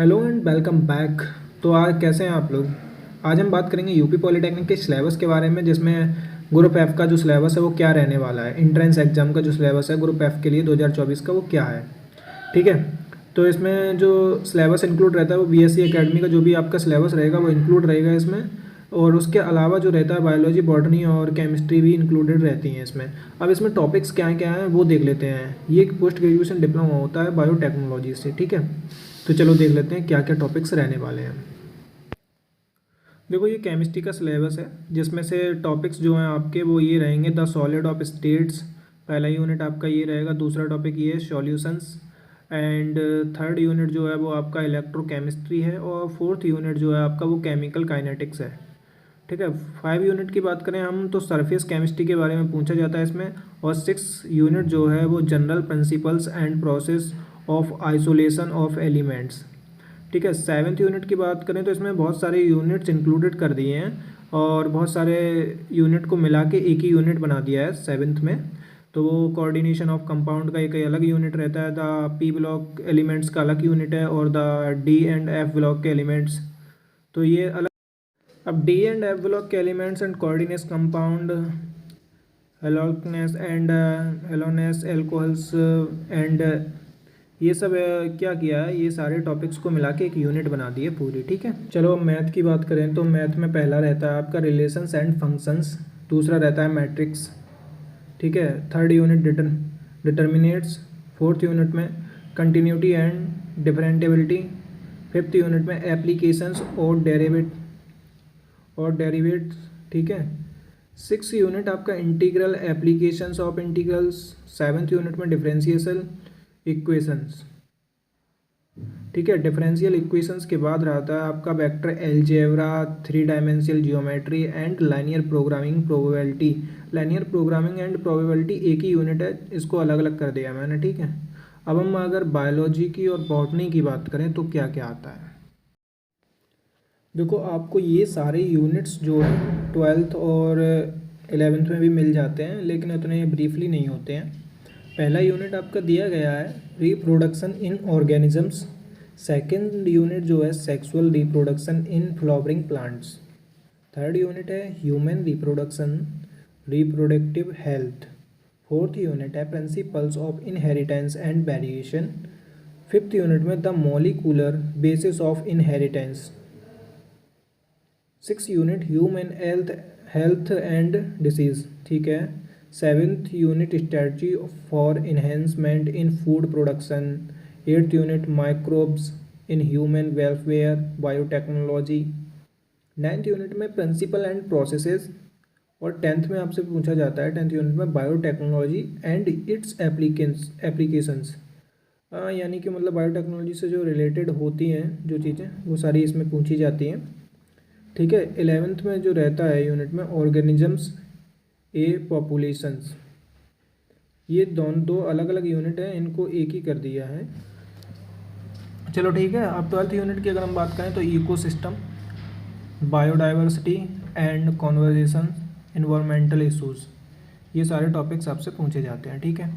Hello and welcome back. तो आज कैसे हैं आप लोग। आज हम बात करेंगे यूपी पॉलिटेक्निक के सिलेबस के बारे में, जिसमें ग्रुप एफ का जो सिलेबस है वो क्या रहने वाला है। इंट्रेंस एग्जाम का जो सिलेबस है ग्रुप एफ के लिए 2024 का वो क्या है। ठीक है। तो इसमें जो सिलेबस इंक्लूड रहता है वो बीएससी एकेडमी का जो भी आपका सिलेबस रहेगा वो इंक्लूड रहेगा इसमें। और उसके अलावा जो रहता है बायोलॉजी, बॉटनी और केमिस्ट्री भी इंक्लूडेड रहती हैं इसमें। अब इसमें टॉपिक्स क्या क्या हैं वो देख लेते हैं। ये एक पोस्ट ग्रेजुएशन डिप्लोमा होता है बायोटेक्नोलॉजी से। ठीक है। तो चलो देख लेते हैं क्या क्या टॉपिक्स रहने वाले हैं। देखो ये केमिस्ट्री का सिलेबस है, जिसमें से टॉपिक्स जो हैं आपके वो ये रहेंगे। द सॉलिड ऑफ स्टेट्स, पहला यूनिट आपका ये रहेगा। दूसरा टॉपिक ये है सॉल्यूशंस। एंड थर्ड यूनिट जो है वो आपका इलेक्ट्रोकेमिस्ट्री है। और फोर्थ यूनिट जो है आपका वो केमिकल काइनेटिक्स है। ठीक है। 5 यूनिट की बात करें हम तो सरफेस केमिस्ट्री के बारे में पूछा जाता है इसमें। और 6 यूनिट जो है वो general principles and process of isolation of elements. ठीक है। 7th यूनिट की बात करें तो इसमें बहुत सारे यूनिट्स इंक्लूडेड कर दिए हैं और बहुत सारे यूनिट को मिला के एक ही यूनिट बना दिया है 7th में। तो वो कोऑर्डिनेशन ऑफ कंपाउंड का एक अलग यूनिट रहता है। द पी ब्लॉक एलिमेंट्स का अलग यूनिट है और the D and F block के एलिमेंट्स तो ये अलग। अब डी एंड एफ ब्लॉक के elements and coordinates compound, haloalkanes and haloarenes alcohols and ये सब क्या किया है, ये सारे टॉपिक्स को मिला के एक यूनिट बना दी है पूरी। ठीक है। चलो अब मैथ की बात करें तो मैथ में पहला रहता है आपका रिलेशंस एंड फंक्शंस। दूसरा रहता है मैट्रिक्स। ठीक है। Third unit determinates. Fourth unit में कंटिन्यूटी एंड डिफरेंटेबिलिटी। फिफ्थ यूनिट में एप्लीकेशंस और डेरिवेट्स। ठीक है। 6th यूनिट आपका integral applications of integrals. 7th unit में डिफरेंशियल इक्वेशंस। ठीक है। डिफरेंशियल इक्वेशंस के बाद रहता है आपका vector algebra, 3 dimensional geometry and linear programming probability. Linear programming and probability एक ही यूनिट है, इसको अलग अलग कर दिया मैंने। ठीक है। अब हम अगर बायोलॉजी की और बॉटनी की बात करें तो क्या क्या आता है। देखो आपको ये सारे यूनिट्स जो हैं 12th और 11th में भी मिल जाते हैं, लेकिन उतने ब्रीफली नहीं होते हैं। पहला यूनिट आपका दिया गया है reproduction in organisms. Second unit जो है sexual reproduction in flowering plants. Third unit है human reproduction, reproductive health. Fourth unit है principles of inheritance and variation. Fifth unit में the molecular basis of inheritance. 6th unit human health and disease. ठीक है। 7th unit strategy for enhancement in food production. 8th unit microbes in human welfare biotechnology. 9th unit में principle and processes. और 10th में आपसे पूछा जाता है 10th unit में बायोटेक्नोलॉजी एंड इट्स एप्लीकेशंस। यानी कि मतलब बायोटेक्नोलॉजी से जो रिलेटेड होती हैं जो चीज़ें वो सारी इसमें पूछी जाती हैं। ठीक है। 11th में जो रहता है यूनिट में ऑर्गेनिजम्स ए पॉपुलेशंस। ये दो अलग अलग यूनिट हैं, इनको एक ही कर दिया है। चलो ठीक है। अब 12th यूनिट की अगर हम बात करें तो ecosystem, biodiversity and conversation, environmental issues. ये सारे टॉपिक्स आपसे पूछे जाते हैं। ठीक है।